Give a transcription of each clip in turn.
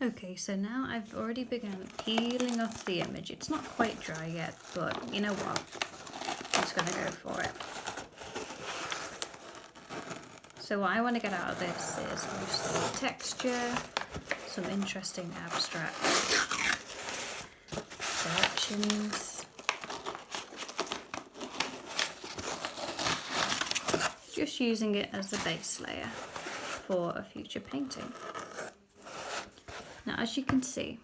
Okay, so now I've already begun peeling off the image. It's not quite dry yet, but you know what? I'm just going to go for it. So what I want to get out of this is mostly texture, some interesting abstract directions. Just using it as the base layer for a future painting. Now, as you can see,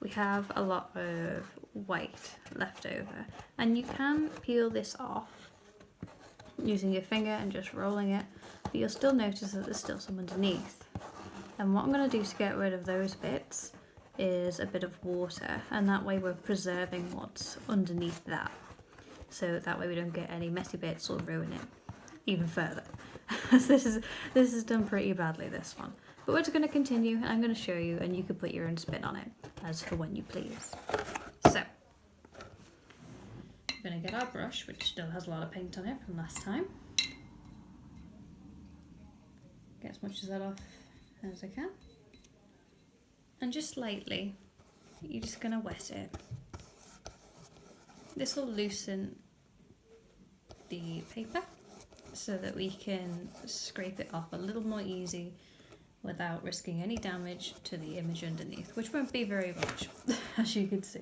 we have a lot of white left over, and you can peel this off using your finger and just rolling it, but you'll still notice that there's still some underneath. And what I'm going to do to get rid of those bits is a bit of water, and that way we're preserving what's underneath that. So that way we don't get any messy bits or ruin it even further. this is done pretty badly, this one. But we're just going to continue, and I'm going to show you, and you can put your own spin on it, as for when you please. So, we're going to get our brush, which still has a lot of paint on it from last time. Get as much of that off as I can. And just lightly, you're just going to wet it. This will loosen the paper so that we can scrape it off a little more easy without risking any damage to the image underneath, which won't be very much, as you can see.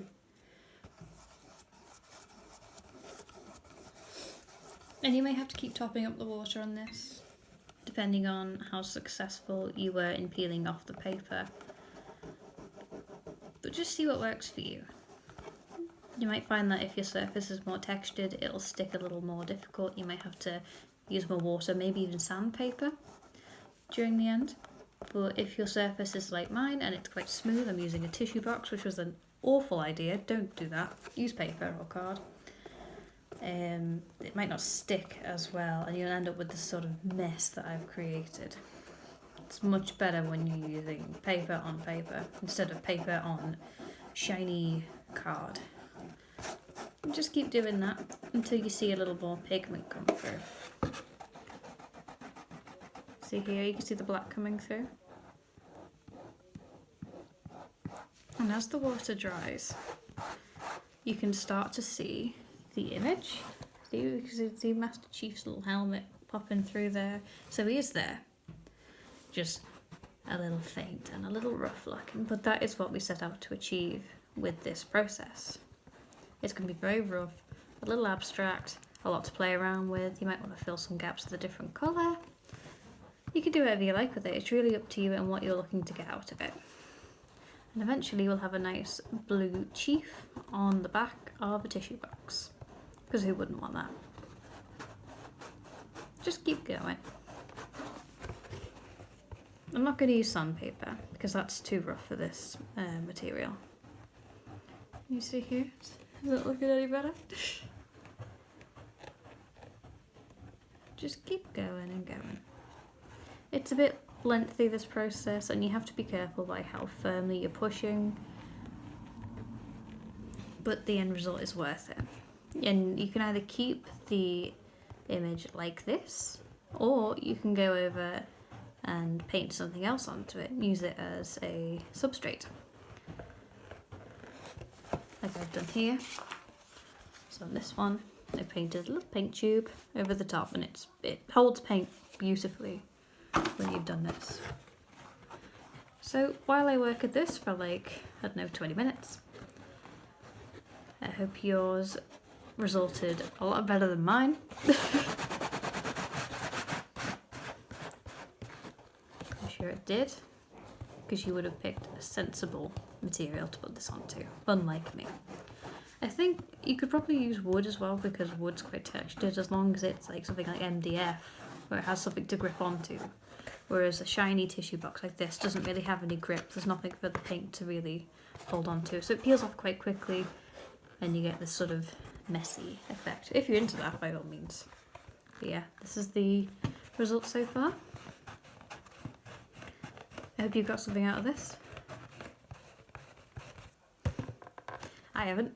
And you may have to keep topping up the water on this, depending on how successful you were in peeling off the paper. But just see what works for you. You might find that if your surface is more textured, it'll stick a little more difficult. You might have to use more water, maybe even sandpaper during the end. But if your surface is like mine and it's quite smooth, I'm using a tissue box, which was an awful idea. Don't do that. Use paper or card. It might not stick as well, and you'll end up with this sort of mess that I've created. It's much better when you're using paper on paper instead of paper on shiny card. And just keep doing that until you see a little more pigment come through. See here, you can see the black coming through. And as the water dries, you can start to see the image. You can see Master Chief's little helmet popping through there. So he is there. Just a little faint and a little rough looking, but that is what we set out to achieve with this process. It's going to be very rough, a little abstract, a lot to play around with. You might want to fill some gaps with a different colour. You can do whatever you like with it. It's really up to you and what you're looking to get out of it. And eventually we'll have a nice blue chief on the back of a tissue box, because who wouldn't want that? Just keep going. I'm not going to use sandpaper because that's too rough for this material. You see here? Is it looking any better? Just keep going and going. It's a bit lengthy, this process, and you have to be careful by how firmly you're pushing, but the end result is worth it. And you can either keep the image like this, or you can go over and paint something else onto it and use it as a substrate, like I've done here. So on this one, I painted a little paint tube over the top, and it holds paint beautifully when you've done this. So while I work at this for like, I don't know, 20 minutes, I hope yours resulted a lot better than mine. I'm sure it did, because you would have picked a sensible material to put this onto, unlike me. I think you could probably use wood as well, because wood's quite textured, as long as it's like something like MDF, where it has something to grip onto. Whereas a shiny tissue box like this doesn't really have any grip. There's nothing for the paint to really hold on to. So it peels off quite quickly, and you get this sort of messy effect. If you're into that, by all means. But yeah, this is the result so far. I hope you got something out of this. I haven't.